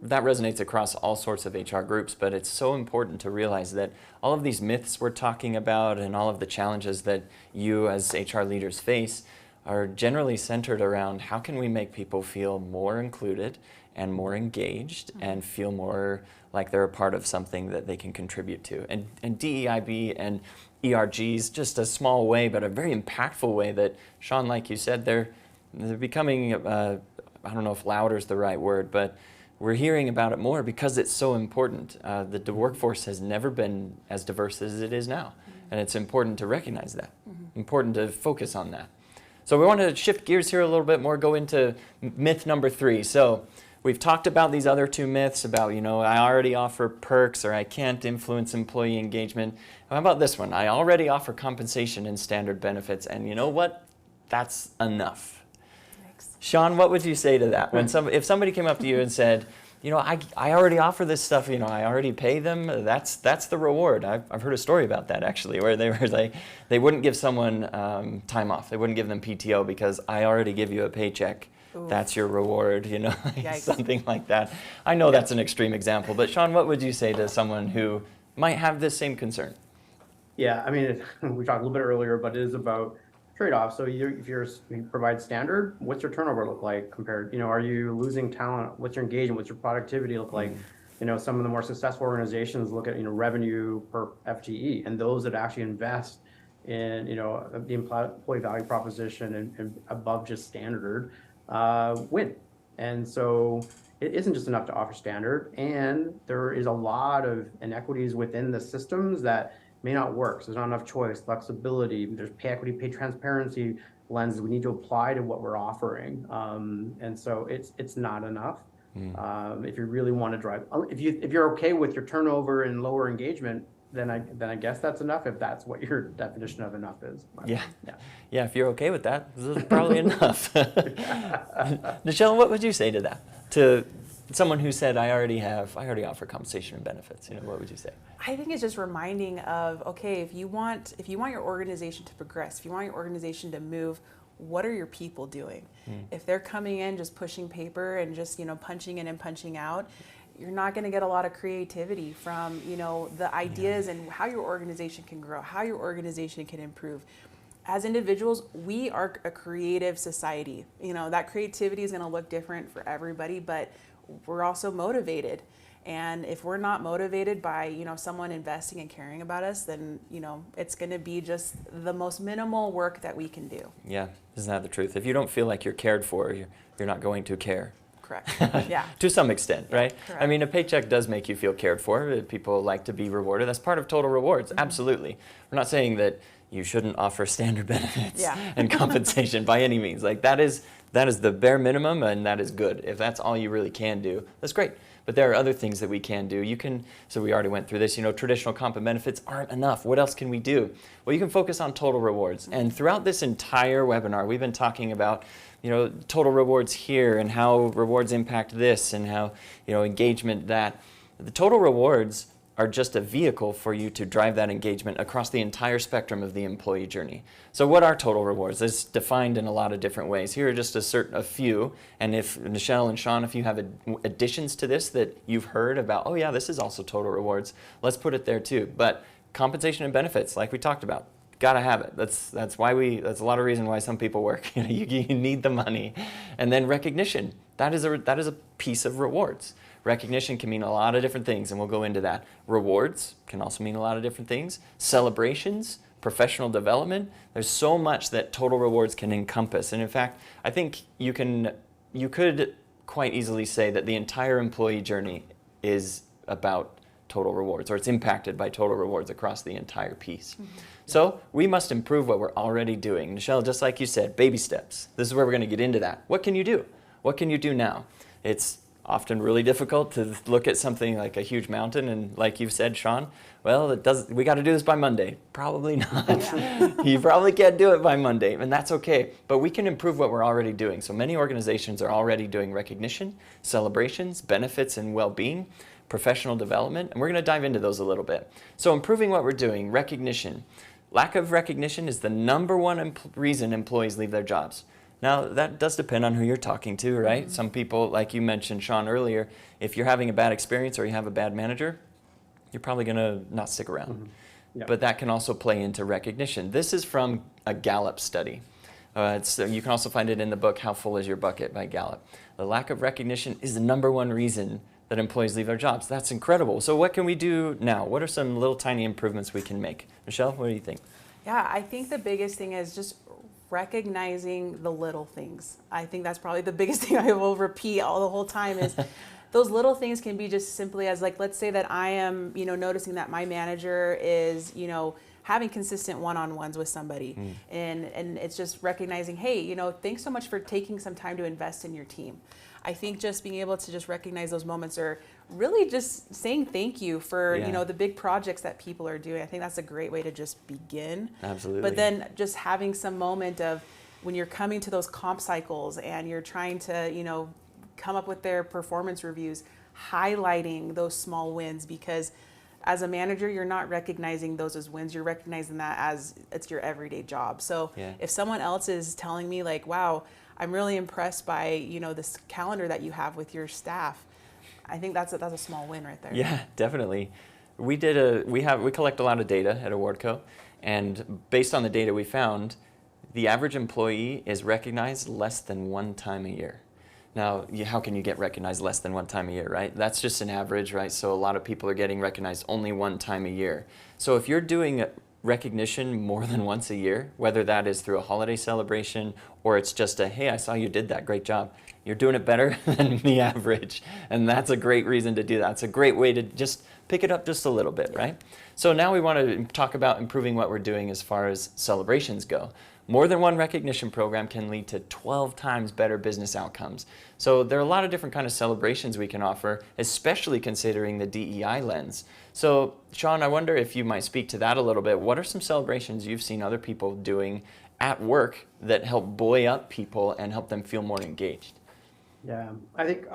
resonates across all sorts of HR groups, but it's so important to realize that all of these myths we're talking about and all of the challenges that you as HR leaders face are generally centered around how can we make people feel more included and more engaged and feel more like they're a part of something that they can contribute to. And DEIB and ERGs, just a small way, but a very impactful way that, Sean, like you said, they're becoming, I don't know if louder is the right word, but we're hearing about it more because it's so important. The workforce has never been as diverse as it is now. And it's important to recognize that, important to focus on that. So we want to shift gears here a little bit more, go into myth number 3. So we've talked about these other 2 myths about, I already offer perks or I can't influence employee engagement. How about this one? I already offer compensation and standard benefits, and you know what? That's enough. Thanks. Sean, what would you say to that? If somebody came up to you and said, I already offer this stuff, I already pay them, that's the reward. I've heard a story about that actually, where they were like, they wouldn't give someone time off. They wouldn't give them PTO because I already give you a paycheck. Ooh. That's your reward, something like that. I know that's an extreme example, but Sean, what would you say to someone who might have this same concern? Yeah, I mean, we talked a little bit earlier, but it is about trade-off. So if you provide standard, what's your turnover look like compared, are you losing talent? What's your engagement? What's your productivity look like? Some of the more successful organizations look at, revenue per FTE, and those that actually invest in, the employee value proposition and above just standard win. And so it isn't just enough to offer standard, and there is a lot of inequities within the systems that may not work. So there's not enough choice, flexibility, there's pay equity, pay transparency lenses we need to apply to what we're offering. And so it's not enough. If you really want to drive, if you're okay with your turnover and lower engagement, then I guess that's enough, if that's what your definition of enough is. Yeah, if you're okay with that, this is probably enough. Michelle, what would you say to that? To someone who said, I already offer compensation and benefits, what would you say? I think it's just reminding of, okay, if you want your organization to progress, if you want your organization to move, what are your people doing? If they're coming in just pushing paper and just, punching in and punching out, you're not going to get a lot of creativity from, the ideas and how your organization can grow, how your organization can improve. As individuals, we are a creative society. That creativity is going to look different for everybody, but we're also motivated. And if we're not motivated by, someone investing and caring about us, then, it's going to be just the most minimal work that we can do. Yeah, isn't that the truth? If you don't feel like you're cared for, you're not going to care. Correct. Yeah. To some extent, right? Correct. I mean, a paycheck does make you feel cared for. People like to be rewarded. That's part of total rewards. Absolutely. We're not saying that you shouldn't offer standard benefits and compensation by any means. Like that is the bare minimum, and that is good. If that's all you really can do, that's great. But there are other things that we can do. So we already went through this, traditional comp and benefits aren't enough. What else can we do? Well, you can focus on total rewards. And throughout this entire webinar, we've been talking about, total rewards here and how rewards impact this and how, engagement that. The total rewards are just a vehicle for you to drive that engagement across the entire spectrum of the employee journey. So what are total rewards? It's defined in a lot of different ways. Here are just a few, and if Nichelle and Sean, if you have additions to this that you've heard about, oh yeah, this is also total rewards, let's put it there too. But compensation and benefits, like we talked about, gotta have it. That's a lot of reason why some people work. You need the money. And then recognition, that is a piece of rewards. Recognition can mean a lot of different things, and we'll go into that. Rewards can also mean a lot of different things. Celebrations, professional development. There's so much that total rewards can encompass. And in fact, I think you could quite easily say that the entire employee journey is about total rewards, or it's impacted by total rewards across the entire piece. So we must improve what we're already doing. Nichelle, just like you said, baby steps. This is where we're going to get into that. What can you do? What can you do now? It's often really difficult to look at something like a huge mountain and, like you've said, Sean, well, we got to do this by Monday. Probably not. Yeah. You probably can't do it by Monday, and that's okay. But we can improve what we're already doing. So many organizations are already doing recognition, celebrations, benefits and well-being, professional development, and we're going to dive into those a little bit. So improving what we're doing, recognition. Lack of recognition is the number one reason employees leave their jobs. Now, that does depend on who you're talking to, right? Some people, like you mentioned, Sean, earlier, if you're having a bad experience or you have a bad manager, you're probably going to not stick around. Yep. But that can also play into recognition. This is from a Gallup study. You can also find it in the book, How Full Is Your Bucket by Gallup. The lack of recognition is the number one reason that employees leave their jobs. That's incredible. So what can we do now? What are some little tiny improvements we can make? Michelle, what do you think? Yeah, I think the biggest thing is just recognizing the little things. I think that's probably the biggest thing I will repeat all the whole time is those little things can be just simply as, like, let's say that I am, noticing that my manager is, having consistent one-on-ones with somebody. And it's just recognizing, hey, thanks so much for taking some time to invest in your team. I think just being able to just recognize those moments, or really just saying thank you for, the big projects that people are doing. I think that's a great way to just begin. Absolutely. But then just having some moment of when you're coming to those comp cycles and you're trying to, come up with their performance reviews, highlighting those small wins, because as a manager, you're not recognizing those as wins. You're recognizing that as it's your everyday job. So if someone else is telling me, like, wow, I'm really impressed by, this calendar that you have with your staff, I think that's a small win right there. Yeah, definitely. We collect a lot of data at Awardco, and based on the data we found, the average employee is recognized less than one time a year. Now, how can you get recognized less than one time a year, right? That's just an average, right? So a lot of people are getting recognized only one time a year. So if you're doing recognition more than once a year, whether that is through a holiday celebration or it's just a, hey, I saw you did that, great job. You're doing it better than the average. And that's a great reason to do that. It's a great way to just pick it up just a little bit, right? So now we want to talk about improving what we're doing as far as celebrations go. More than one recognition program can lead to 12 times better business outcomes. So there are a lot of different kind of celebrations we can offer, especially considering the DEI lens. So Sean, I wonder if you might speak to that a little bit. What are some celebrations you've seen other people doing at work that help buoy up people and help them feel more engaged? Yeah, I think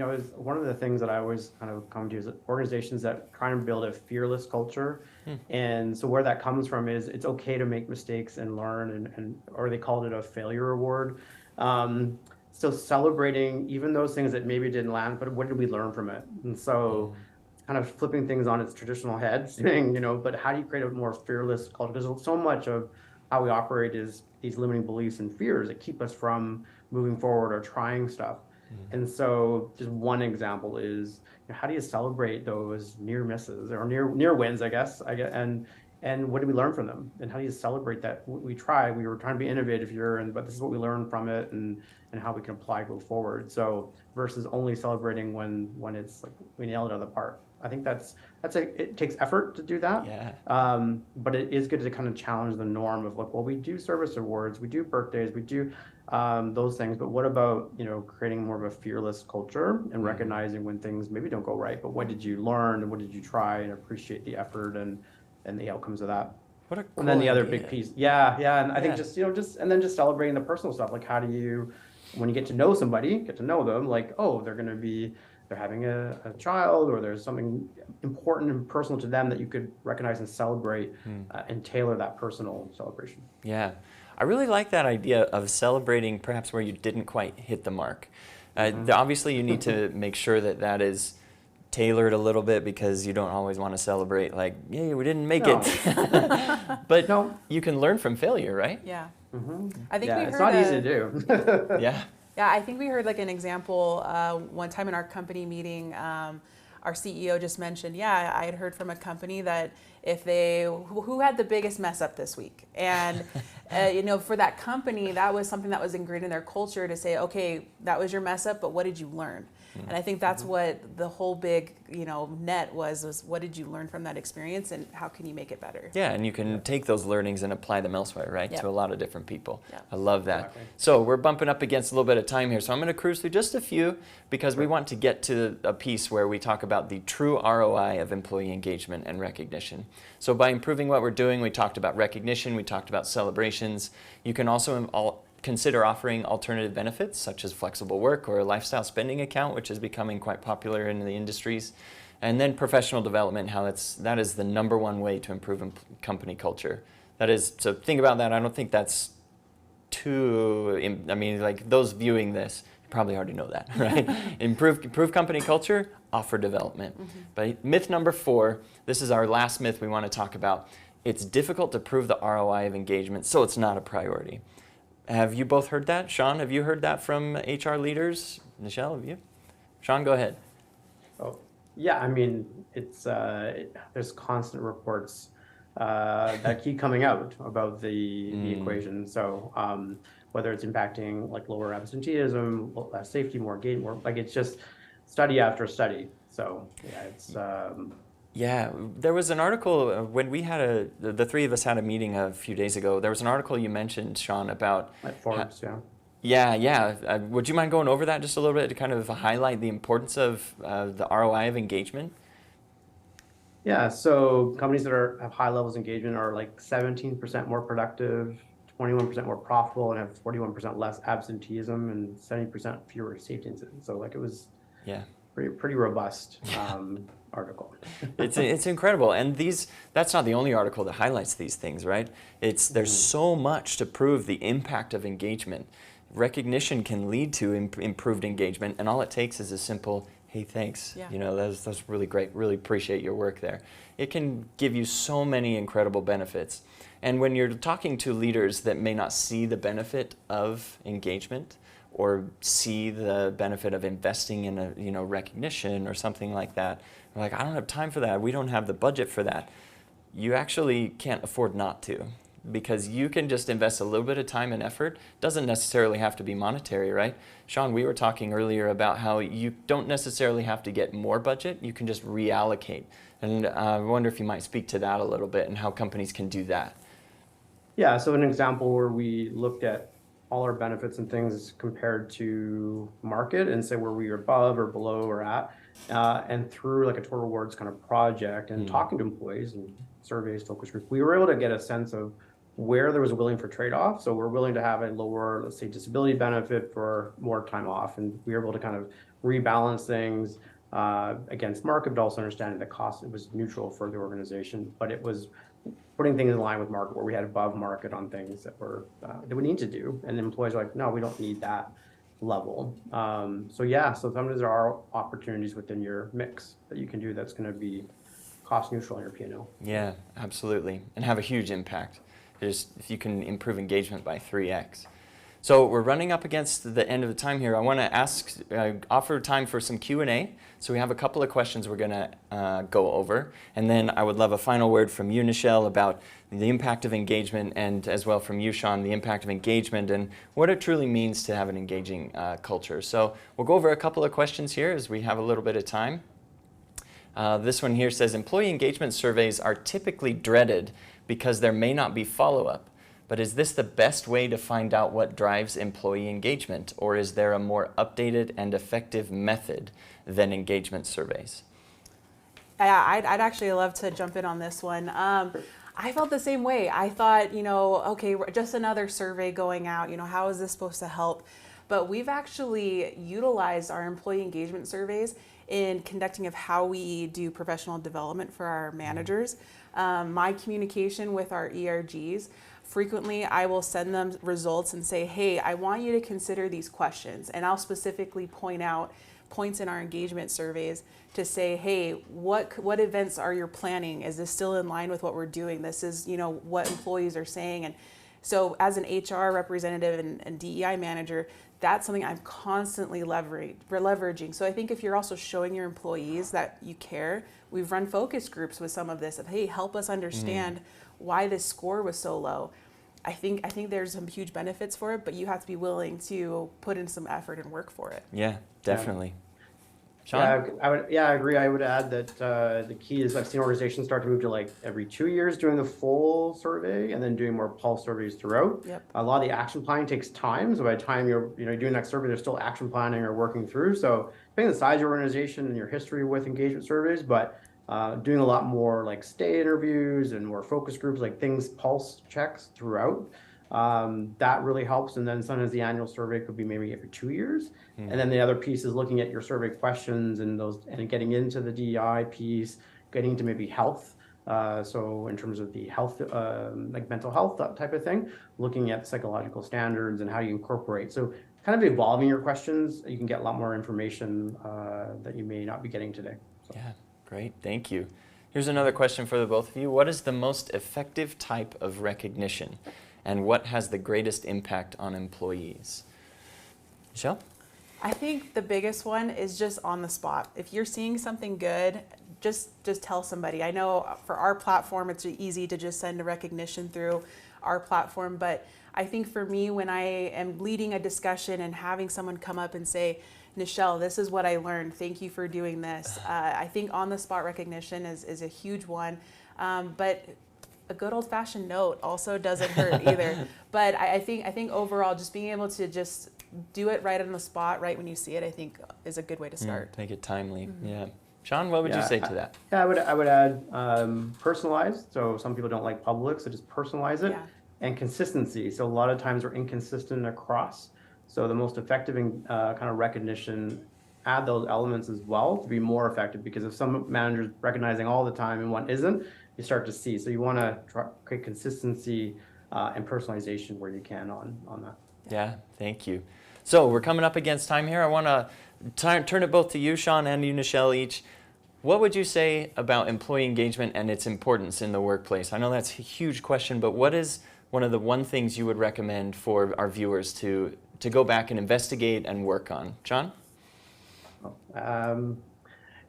is one of the things that I always kind of come to is organizations that try and build a fearless culture. And so where that comes from is it's okay to make mistakes and learn, or they called it a failure award. So celebrating even those things that maybe didn't land, but what did we learn from it? And so kind of flipping things on its traditional head, saying, but how do you create a more fearless culture? Because so much of how we operate is these limiting beliefs and fears that keep us from moving forward or trying stuff. And so just one example is, how do you celebrate those near misses or near wins, I guess, and what do we learn from them? And how do you celebrate that we were trying to be innovative here, but this is what we learned from it, and how we can apply go forward. So versus only celebrating when it's like we nailed it out of the park. I think it takes effort to do that. Yeah. But it is good to kind of challenge the norm of like, well, we do service awards, we do birthdays, we do those things, but what about, creating more of a fearless culture and recognizing when things maybe don't go right, but what did you learn and what did you try, and appreciate the effort and the outcomes of that. What a cool And then the other idea. big piece. Yeah. And I think just celebrating the personal stuff. Like, how do you, when you get to know somebody, get to know them, like, oh, they're having a child, or there's something important and personal to them that you could recognize and celebrate, and tailor that personal celebration. Yeah. I really like that idea of celebrating perhaps where you didn't quite hit the mark. Obviously, you need to make sure that is tailored a little bit, because you don't always want to celebrate like, yay, we didn't make it. But you can learn from failure, right? Yeah. I think it's not easy to do. Yeah. Yeah, I think we heard like an example one time in our company meeting. Our CEO just mentioned, I had heard from a company that if who had the biggest mess up this week, and for that company, that was something that was ingrained in their culture to say, okay, that was your mess up, but what did you learn? And I think that's what the whole big, net was what did you learn from that experience, and how can you make it better? Yeah, and you can take those learnings and apply them elsewhere, right? To a lot of different people. Yep. I love that. Exactly. So we're bumping up against a little bit of time here, so I'm going to cruise through just a few, because we want to get to a piece where we talk about the true ROI of employee engagement and recognition. So by improving what we're doing, we talked about recognition, we talked about celebrations. You can also consider offering alternative benefits, such as flexible work or a lifestyle spending account, which is becoming quite popular in the industries. And then professional development, how that is the #1 way to improve company culture. So think about that. I don't think that's too, like those viewing this probably already know that, right? Improve company culture, offer development. But myth number 4, this is our last myth we want to talk about. It's difficult to prove the ROI of engagement, so it's not a priority. Have you both heard that? Sean, have you heard that from HR leaders? Michelle, have you? Sean, go ahead. Oh, yeah. It's there's constant reports that keep coming out about the equation. So whether it's impacting like lower absenteeism, less safety, more engagement, more like it's just study after study. So yeah, it's. Yeah, there was an article when we had the three of us had a meeting a few days ago. There was an article you mentioned, Sean, about At Forbes, Yeah. Would you mind going over that just a little bit to kind of highlight the importance of the ROI of engagement? Yeah, so companies that have high levels of engagement are like 17% more productive, 21% more profitable, and have 41% less absenteeism and 70% fewer safety incidents. So like it was pretty robust article. It's incredible, and that's not the only article that highlights these things, right? There's so much to prove the impact of engagement. Recognition can lead to improved engagement, and all it takes is a simple, hey, thanks. Yeah. That's really great. Really appreciate your work there. It can give you so many incredible benefits. And when you're talking to leaders that may not see the benefit of engagement, or see the benefit of investing in a recognition or something like that, like, I don't have time for that. We don't have the budget for that. You actually can't afford not to, because you can just invest a little bit of time and effort. Doesn't necessarily have to be monetary, right? Sean, we were talking earlier about how you don't necessarily have to get more budget. You can just reallocate. And I wonder if you might speak to that a little bit and how companies can do that. Yeah, so an example where we looked at all our benefits and things compared to market and say where we were above or below or at, and through like a total rewards kind of project and talking to employees and surveys, focus groups, we were able to get a sense of where there was a willing for trade-off. So we're willing to have a lower, let's say, disability benefit for more time off, and we were able to kind of rebalance things against market, but also understanding the cost. It was neutral for the organization, but it was putting things in line with market where we had above market on things that were that we need to do, and employees are like, no, we don't need that level. So yeah, so sometimes there are opportunities within your mix that you can do that's going to be cost neutral in your P&L. Yeah, absolutely, and have a huge impact. Just if you can improve engagement by 3x. So we're running up against the end of the time here. I want to offer time for some Q&A. So we have a couple of questions we're going to go over. And then I would love a final word from you, Nichelle, about the impact of engagement, and as well from you, Sean, the impact of engagement and what it truly means to have an engaging culture. So we'll go over a couple of questions here as we have a little bit of time. This one here says, employee engagement surveys are typically dreaded because there may not be follow-up. But is this the best way to find out what drives employee engagement, or is there a more updated and effective method than engagement surveys? Yeah, I'd actually love to jump in on this one. I felt the same way. I thought, okay, just another survey going out, how is this supposed to help? But we've actually utilized our employee engagement surveys in conducting of how we do professional development for our managers. My communication with our ERGs, frequently I will send them results and say, hey, I want you to consider these questions. And I'll specifically point out points in our engagement surveys to say, hey, what events are you planning? Is this still in line with what we're doing? This is, what employees are saying. And so as an HR representative and DEI manager, that's something I'm constantly leveraging. So I think if you're also showing your employees that you care, we've run focus groups with some of this of, hey, help us understand why this score was so low. I think there's some huge benefits for it, but you have to be willing to put in some effort and work for it. Yeah, definitely. Sean? I agree. I would add that the key is I've seen organizations start to move to like every 2 years doing the full survey and then doing more pulse surveys throughout. Yep. A lot of the action planning takes time. So by the time you're doing that survey, there's still action planning or working through. So depending on the size of your organization and your history with engagement surveys, but doing a lot more like stay interviews and more focus groups, like things, pulse checks throughout. That really helps. And then sometimes the annual survey could be maybe every 2 years. And then the other piece is looking at your survey questions and getting into the DEI piece, getting into maybe health. So in terms of the health, like mental health, that type of thing, looking at psychological standards and how you incorporate. So kind of evolving your questions, you can get a lot more information that you may not be getting today. So. Yeah, great. Thank you. Here's another question for the both of you. What is the most effective type of recognition? And what has the greatest impact on employees? Michelle? I think the biggest one is just on the spot. If you're seeing something good, just tell somebody. I know for our platform, it's easy to just send a recognition through our platform, but I think for me, when I am leading a discussion and having someone come up and say, Nichelle, this is what I learned. Thank you for doing this. I think on-the-spot recognition is a huge one, but a good old-fashioned note also doesn't hurt either. But I think overall, just being able to just do it right on the spot, right when you see it, I think is a good way to start. Make it timely. Yeah. Sean, what would you say to that? I would add personalized. So some people don't like public, so just personalize it. Yeah. And consistency. So a lot of times we're inconsistent across. So the most effective kind of recognition, add those elements as well to be more effective, because if some manager's recognizing all the time and one isn't, you start to see. So you want to create consistency and personalization where you can on that. Yeah, thank you. So we're coming up against time here. I want to turn it both to you, Sean, and you, Nichelle, each. What would you say about employee engagement and its importance in the workplace? I know that's a huge question, but what is one of the things you would recommend for our viewers to go back and investigate and work on? John?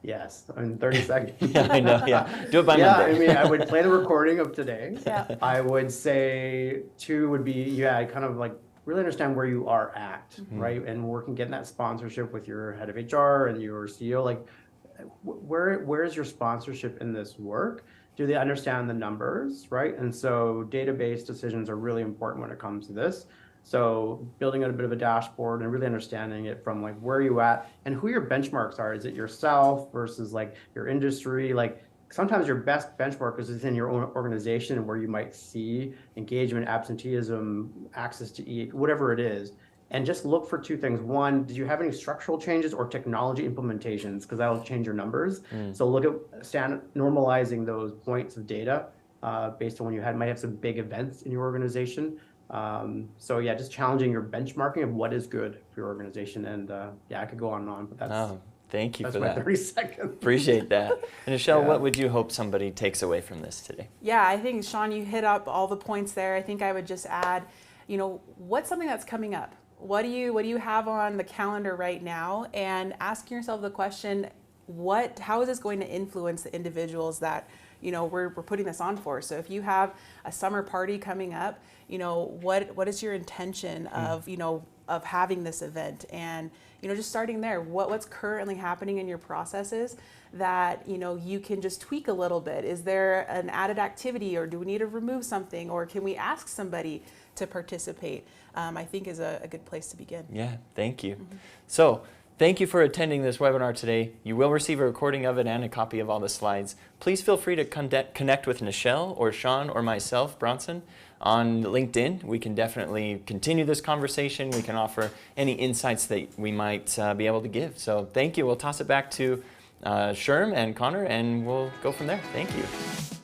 Yes, in 30 seconds. Yeah, I know, yeah. Do it by Monday. I mean, I would play the recording of today. Yeah. I would say 2 would be, kind of like really understand where you are at, right? And getting that sponsorship with your head of HR and your CEO, like where is your sponsorship in this work? Do they understand the numbers, right? And so database decisions are really important when it comes to this. So building out a bit of a dashboard and really understanding it from like where you at and who your benchmarks are. Is it yourself versus like your industry? Like sometimes your best benchmark is within your own organization, where you might see engagement, absenteeism, access to whatever it is. And just look for two things. One, did you have any structural changes or technology implementations? Because that'll change your numbers. So look at normalizing those points of data based on when you might have some big events in your organization. So yeah, just challenging your benchmarking of what is good for your organization. And yeah, I could go on and on, but that's thank you for my that. 30 seconds. Appreciate that. And Michelle, what would you hope somebody takes away from this today? Yeah, I think, Sean, you hit up all the points there. I think I would just add, what's something that's coming up? What do you have on the calendar right now? And asking yourself the question, how is this going to influence the individuals that we're putting this on for? So if you have a summer party coming up, what is your intention of of having this event? And just starting there, what's currently happening in your processes that you can just tweak a little bit? Is there an added activity, or do we need to remove something, or can we ask somebody to participate? I think is a good place to begin. Yeah, thank you. So thank you for attending this webinar today. You will receive a recording of it and a copy of all the slides. Please feel free to connect with Nichelle or Sean or myself, Bronson, on LinkedIn. We can definitely continue this conversation. We can offer any insights that we might be able to give. So thank you. We'll toss it back to Sherm and Connor, and we'll go from there. Thank you.